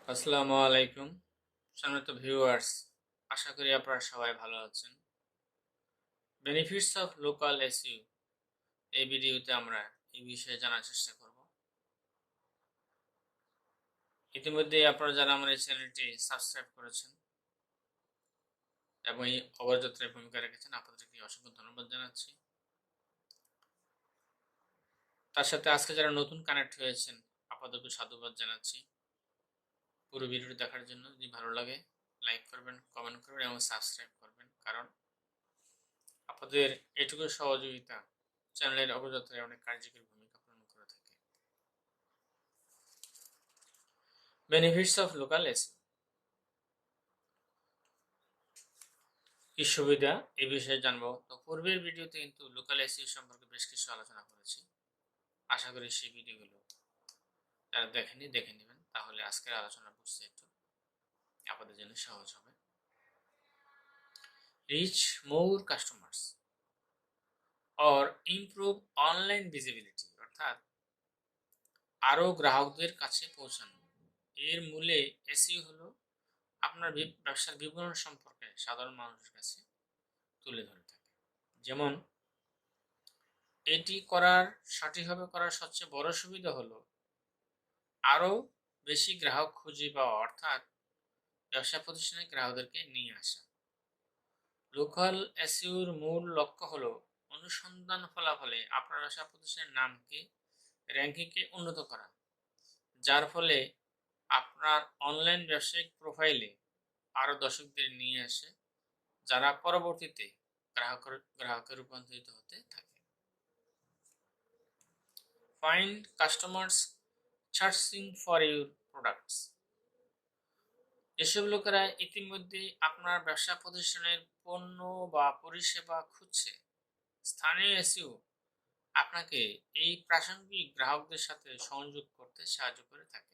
আসসালামু আলাইকুম সম্মানিত ভিউয়ার্স, আশা করি আপনারা সবাই ভালো আছেন। বেনিফিটস অফ লোকাল এসইও এই ভিডিওতে আমরা এই বিষয়ে জানার চেষ্টা করব। ইতিমধ্যে আপনারা যারা আমার এই চ্যানেলটি সাবস্ক্রাইব করেছেন এবং এই অগ্রযাত্রায় ভূমিকা রেখেছেন, আপনাদেরকে অসংখ্য ধন্যবাদ জানাচ্ছি। তার সাথে আজকে যারা নতুন কানেক্ট হয়েছেন, আপনাদেরকে সাধুবাদ জানাচ্ছি পুরো ভিডিওটি দেখার জন্য। যদি ভালো লাগে লাইক করবেন, কমেন্ট করবেন এবং সাবস্ক্রাইব করবেন, কারণ আপনাদের এটুকু সহযোগিতা চ্যানেলের অগ্রযাত্রায় অনেক কার্যকরী ভূমিকা পালন করে থাকে। বেনিফিটস অফ লোকাল এসইও, কি সুবিধা এই বিষয়ে জানবো। তো পূর্বের ভিডিওতে কিন্তু লোকাল এসইও সম্পর্কে বেশ কিছু আলোচনা করেছি। আশা করি সেই ভিডিওগুলো যারা দেখেনি দেখে নেবেন, তাহলে আজকের আলোচনা বুঝতে একটু আপনাদের জন্য সহজ হবে। Rich more customers or improve online visibility, অর্থাৎ আরও গ্রাহকদের কাছে পৌঁছানো। এর মূলে এসইও হলো আপনার ব্যবসার বিবরণ সম্পর্কে সাধারণ মানুষের কাছে তুলে ধরে থাকে। যেমন এটি সঠিকভাবে করার সবচেয়ে বড় সুবিধা হলো আরও বেশি গ্রাহক খুঁজে পাওয়া, অর্থাৎ ব্যবসা প্রতিষ্ঠানের গ্রাহকদেরকে নিয়ে আসা। লোকাল এসইওর মূল লক্ষ্য হলো অনুসন্ধান ফলাফলে আপনার ব্যবসা প্রতিষ্ঠানের নামকে, র্যাঙ্কিংকে উন্নত করা, যার ফলে আপনার অনলাইন ব্যবসায়িক প্রোফাইলে আরও দর্শকদের নিয়ে আসে, যারা পরবর্তীতে গ্রাহকে রূপান্তরিত হতে থাকে। Find customers searching for your products, যেসব লোকেরা ইতিমধ্যেই আপনার ব্যবসা প্রতিষ্ঠানের পণ্য বা পরিষেবা খুঁজছে, স্থানীয় এসইও আপনাকে এই প্রাসঙ্গিক গ্রাহকদের সাথে সংযোগ করতে সাহায্য করে থাকে।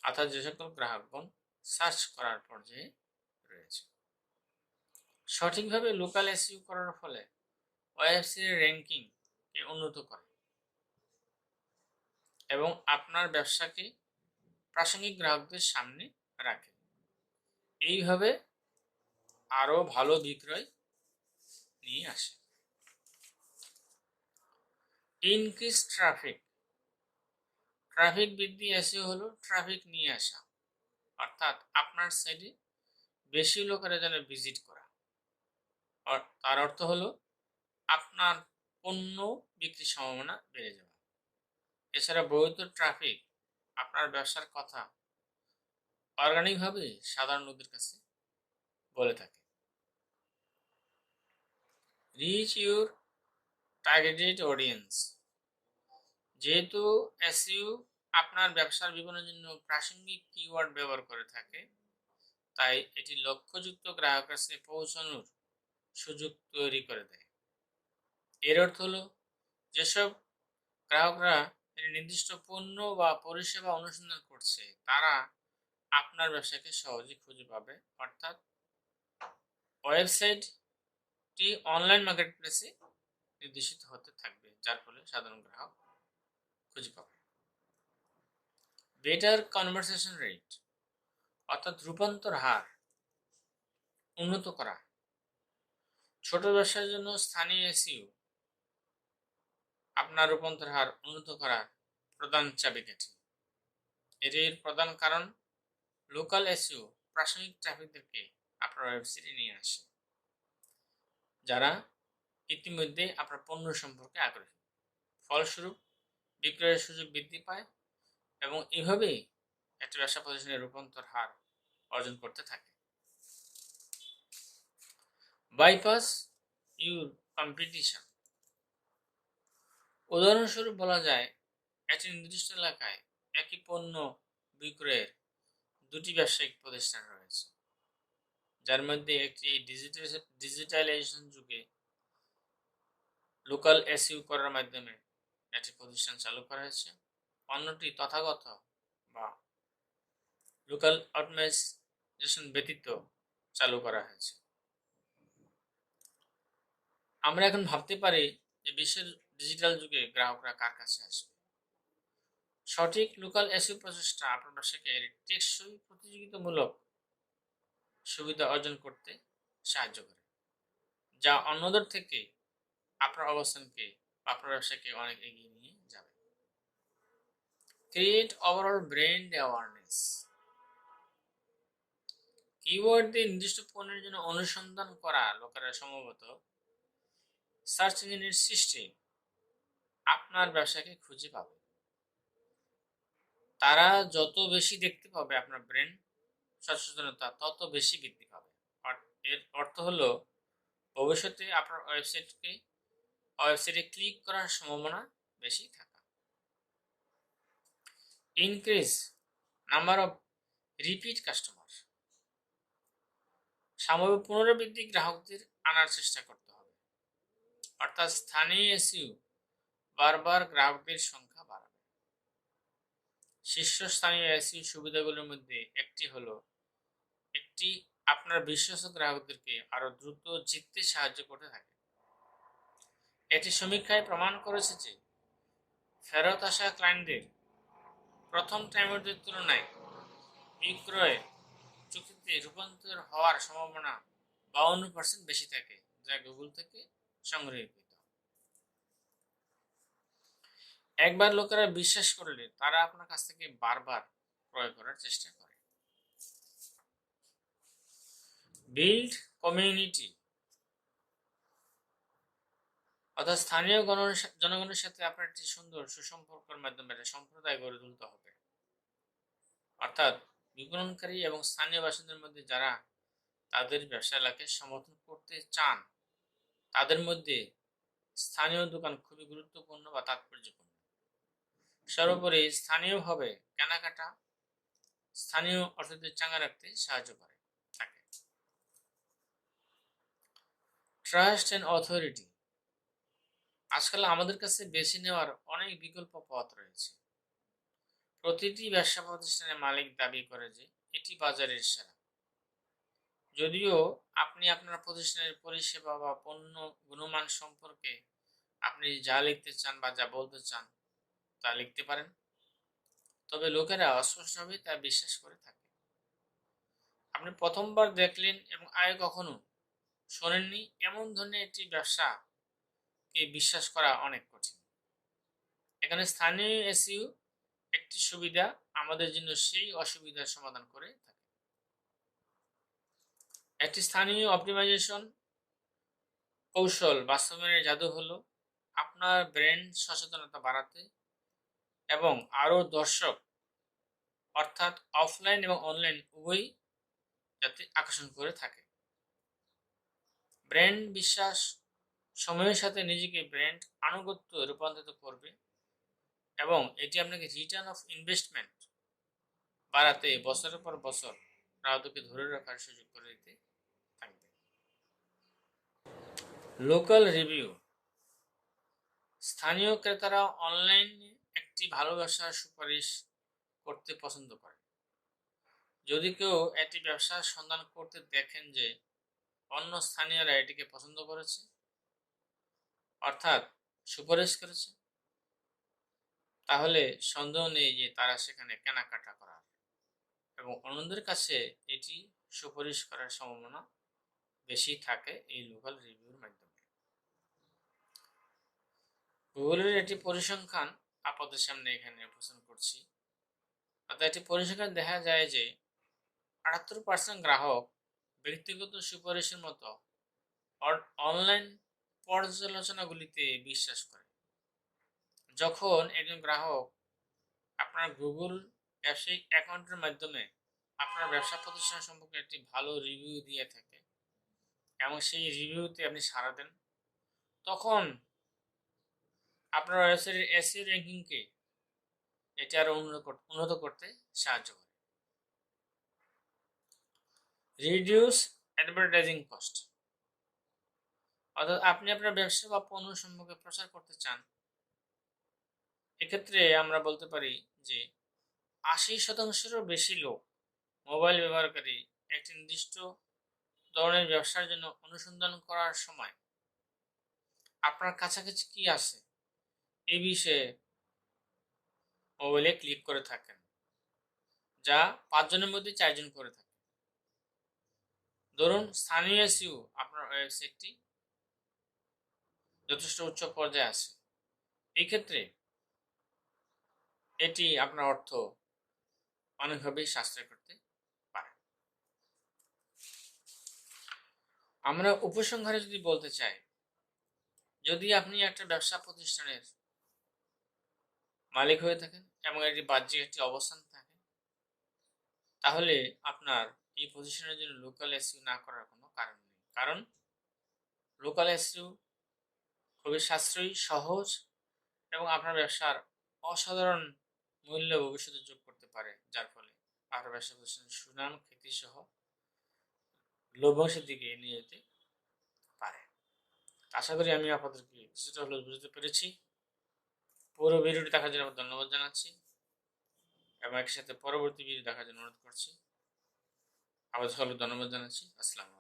অর্থাৎ যে সকল গ্রাহকগণ সার্চ করার পর্যায়ে রয়েছে। সঠিকভাবে লোকাল এসইও করার ফলে ওয়েবসাইটের র্যাঙ্কিং উন্নত করে এবং আপনার ব্যবসাকে প্রাসঙ্গিক গ্রাহকদের সামনে রাখে। এইভাবে আরও ভালো বিক্রয় নিয়ে আসে। ইনক্রিজ ট্রাফিক বৃদ্ধি এসইও হলো ট্রাফিক নিয়ে আসা, অর্থাৎ আপনার সাইটে বেশি লোকেরা যেন ভিজিট করা। তার অর্থ হলো আপনার পণ্য বিক্রির সম্ভাবনা বেড়ে যাওয়া। এছাড়া বৈধ ট্রাফিক আপনার ব্যবসার কথা অর্গানিকভাবে সাধারণ লোকদের কাছে বলে থাকে। রিচ ইউর টার্গেটেড অডিয়েন্স, যেহেতু এসইও আপনার ব্যবসার বিবরণের জন্য প্রাসঙ্গিক কিওয়ার্ড ব্যবহার করে থাকে, তাই এটি লক্ষ্যযুক্ত গ্রাহকের কাছে পৌঁছানোর সুযোগ তৈরি করে দেয়। এর অর্থ হলো যেসব গ্রাহকরা নির্দিষ্ট পণ্য বা পরিষেবা অনুসন্ধান করছে, তারা আপনার ব্যবসাকে সহজে খুঁজে পাবে, অর্থাৎ ওয়েবসাইটটি অনলাইন মার্কেটপ্লেসে নির্দেশিত হতে থাকবে, যার ফলে সাধারণ গ্রাহক খুঁজে পাবে। বেটার কনভারসেশন রেট, অর্থাৎ রূপান্তর হার উন্নত করা। ছোট ব্যবসার জন্য স্থানীয় এসইও আপনার রূপান্তর হার উন্নত করার প্রধান চাবিকাঠি। এর প্রধান কারণ লোকাল এসইও প্রাসঙ্গিক ট্রাফিকদেরকে আপনার ওয়েবসাইটে নিয়ে আসে, যারা ইতিমধ্যে আপনার পণ্য সম্পর্কে আগ্রহী। ফলস্বরূপ বিক্রয়ের সুযোগ বৃদ্ধি পায় এবং এভাবেই একটা ব্যবসা প্রতিষ্ঠানের রূপান্তর হার অর্জন করতে থাকে। বাইপাস ইউর কম্পিটিশন, উদাহরণস্বরূপ বলা যায় একটি নির্দিষ্ট এলাকায় একই পণ্য বিক্রয়ের দুটি ব্যবসায়িক প্রতিষ্ঠান রয়েছে, যার মধ্যে একটি ডিজিটালাইজেশন যুগে লোকাল এসইও করার মাধ্যমে একটি প্রতিষ্ঠান চালু করা হয়েছে, অন্যটি তথাগত বা লোকাল অটোমেশন ব্যতীত চালু করা হয়েছে। আমরা এখন ভাবতে পারি যে বিশ্বের ডিজিটাল যুগে গ্রাহকরা কার কাছে আসবে। সঠিক লোকাল এসইও প্রচেষ্টা আপনার ব্যবসাকে টেকসই প্রতিযোগিতামূলক সুবিধা অর্জন করতে সাহায্য করে, যা অন্যদের থেকে আপনার অবস্থানকে আপনার ব্যবসাকে অনেক এগিয়ে নিয়ে যাবে। Create overall brand awareness. Keyword দিয়ে নির্দিষ্ট পণ্যের জন্য অনুসন্ধান করা লোকেরা সম্ভবত সার্চ ইঞ্জিনের সৃষ্টি আপনার ব্যবসাকে খুঁজে পাবে। তারা যত বেশি দেখতে পাবে আপনার ব্র্যান্ড সচেতনতা তত বেশি বৃদ্ধি পাবে। এর অর্থ হলো ভবিষ্যতে আপনার ওয়েবসাইটে ক্লিক করার সম্ভাবনা বেশি থাকা। Increase number of repeat customer. সাময়িক পুনরাবৃত্তি গ্রাহকদের আনার চেষ্টা করতে হবে, অর্থাৎ স্থানীয় এসইও বারবার গ্রাহকদের সংখ্যা বাড়াবে। শীর্ষস্থানীয় এসইও সুবিধাগুলোর মধ্যে একটি হলো একটি আপনার বিশ্বস্ত গ্রাহকদেরকে আরো দ্রুত জিততে সাহায্য করতে থাকে। এটি সমীক্ষায় প্রমাণ করেছে যে ফেরত আসা ক্লায়েন্টদের প্রথম টাইমারদের তুলনায় বিক্রয় চুক্তিতে রূপান্তর হওয়ার সম্ভাবনা 52% বেশি থাকে, যা গুগল থেকে সংগৃহীত। একবার লোকেরা বিশ্বাস করলে তারা আপনার কাছ থেকে বারবার ক্রয় করার চেষ্টা করে। বিল্ড কমিউনিটি, অর্থাৎ স্থানীয় জনগণের সাথে আপনার একটি সুন্দর সুসম্পর্কের মাধ্যমে একটা সম্প্রদায় গড়ে তুলতে হবে। অর্থাৎ বিপণনকারী এবং স্থানীয় বাসিন্দাদের মধ্যে যারা তাদের ব্যবসা এলাকায় সমর্থন করতে চান, তাদের মধ্যে স্থানীয় দোকান খুবই গুরুত্বপূর্ণ বা তাৎপর্যপূর্ণ। সর্বোপরি স্থানীয়ভাবে কেনাকাটা স্থানীয় অর্থনীতি চাঙ্গা রাখতে সাহায্য করে থাকে। Trust and authority. আজকাল আমাদের কাছে বেছে নেওয়ার অনেক বিকল্প পথ রয়েছে। প্রতিটি ব্যবসা প্রতিষ্ঠানের মালিক দাবি করে যে এটি বাজারের সেরা। যদিও আপনি আপনার প্রতিষ্ঠানের পরিষেবা বা পণ্য গুণমান সম্পর্কে আপনি যা লিখতে চান বা যা বলতে চান তা লিখতে পারেন, তবে লোকেরা অস্পষ্টভাবে তা বিশ্বাস করে থাকে। আপনি প্রথমবার দেখলেন এবং আগে কখনো শোনেননি এমন ধরনের একটি ব্যবসাকে বিশ্বাস করা অনেক কঠিন। এখানে স্থানীয় এসইও একটি সুবিধা আমাদের জন্য সেই অসুবিধার সমাধান করে থাকে। একটি স্থানীয় অপটিমাইজেশন কৌশল বাস্তবায়নের জাদু হলো আপনার ব্র্যান্ড সচেতনতা বাড়াতে এবং আরও দর্শক, অর্থাৎ অফলাইন এবং অনলাইন উভয়ই যাতে আকর্ষণ করে থাকে। ব্র্যান্ড বিশ্বাস সময়ের সাথে নিজেকে ব্র্যান্ড আনুগত্য রূপান্তরিত করবে এবং এটি আপনাকে রিটার্ন অফ ইনভেস্টমেন্ট বাড়াতে বছরের পর বছর গ্রাহককে ধরে রাখার সুযোগ করে দিতে থাকবে। Local review. স্থানীয় ক্রেতারা অনলাইনে একটি ভালো ব্যবসার সুপারিশ করতে পছন্দ করে। যদি কেউ একটি ব্যবসার সন্ধান করতে দেখেন যে অন্য স্থানীয়রা এটিকে পছন্দ করেছে, অর্থাৎ সুপারিশ করেছে, তাহলে সন্দেহ নেই যে তারা সেখানে কেনাকাটা করার এবং অন্যদের কাছে এটি সুপারিশ করার সম্ভাবনা বেশি থাকে এই লোকাল রিভিউর মাধ্যমে। গুগলের একটি পরিসংখ্যান আপনাদের সামনে এখানে উপস্থাপন করছি। অর্থাৎ একটি পরিসংখ্যান দেখা যায় যে 78% গ্রাহক ব্যক্তিগত সুপারিশের মতো অনলাইন পর্যালোচনাগুলিতে বিশ্বাস করে। যখন একজন গ্রাহক আপনার গুগল ব্যবসায়িক অ্যাকাউন্টের মাধ্যমে আপনার ব্যবসা প্রতিষ্ঠান সম্পর্কে একটি ভালো রিভিউ দিয়ে থাকে এবং সেই রিভিউতে আপনি সাড়া দেন, তখন আপনার ওয়েবসাইটের এসইও র্যাঙ্কিংকে এটি আরো উন্নত করতে সাহায্য করে। Reduce advertising cost. অর্থাৎ আপনি আপনার ব্যবসা বা পণ্য সম্পর্কে প্রচার করতে চান, এক্ষেত্রে আমরা বলতে পারি যে 80%-এরও বেশি লোক মোবাইল ব্যবহারকারী একটি নির্দিষ্ট ধরনের ব্যবসার জন্য অনুসন্ধান করার সময় আপনার কাছাকাছি কি আছে এই বিষয়ে মোবাইলে ক্লিক করে থাকেন, যা 5 জনের মধ্যে 4 জন করে থাকে। ধরুন স্থানীয় এসইও আপনার ওয়েবসাইটটি যথেষ্ট উচ্চ পর্যায়ে আছে, এই ক্ষেত্রে এটি আপনার অর্থ অনেকভাবেই সাশ্রয় করতে পারে। আমরা উপসংহারে যদি বলতে চাই, যদি আপনি একটা ব্যবসা প্রতিষ্ঠানের মালিক হয়ে থাকেন এবং এটি বাহ্যিক একটি অবস্থান থাকে, তাহলে আপনার এই পজিশনের জন্য লোকাল এসইও না করার কোনো কারণ নেই। কারণ লোকাল এসইও খুবই সাশ্রয়ী, সহজ এবং আপনার ব্যবসার অসাধারণ মূল্য ভবিষ্যতে যোগ করতে পারে, যার ফলে আপনার ব্যবসা প্রতিষ্ঠানের সুনাম, খ্যাতি সহ লভ্যাংশের দিকে নিয়ে যেতে পারে। আশা করি আমি আপনাদেরকে কিছুটা হলেও বুঝতে পেরেছি। পুরো ভিডিওটি দেখার জন্য ধন্যবাদ জানাচ্ছি এবং একই সাথে পরবর্তী ভিডিও দেখার জন্য অনুরোধ করছি। আবার সকলকে ধন্যবাদ জানাচ্ছি। আসসালামু আলাইকুম।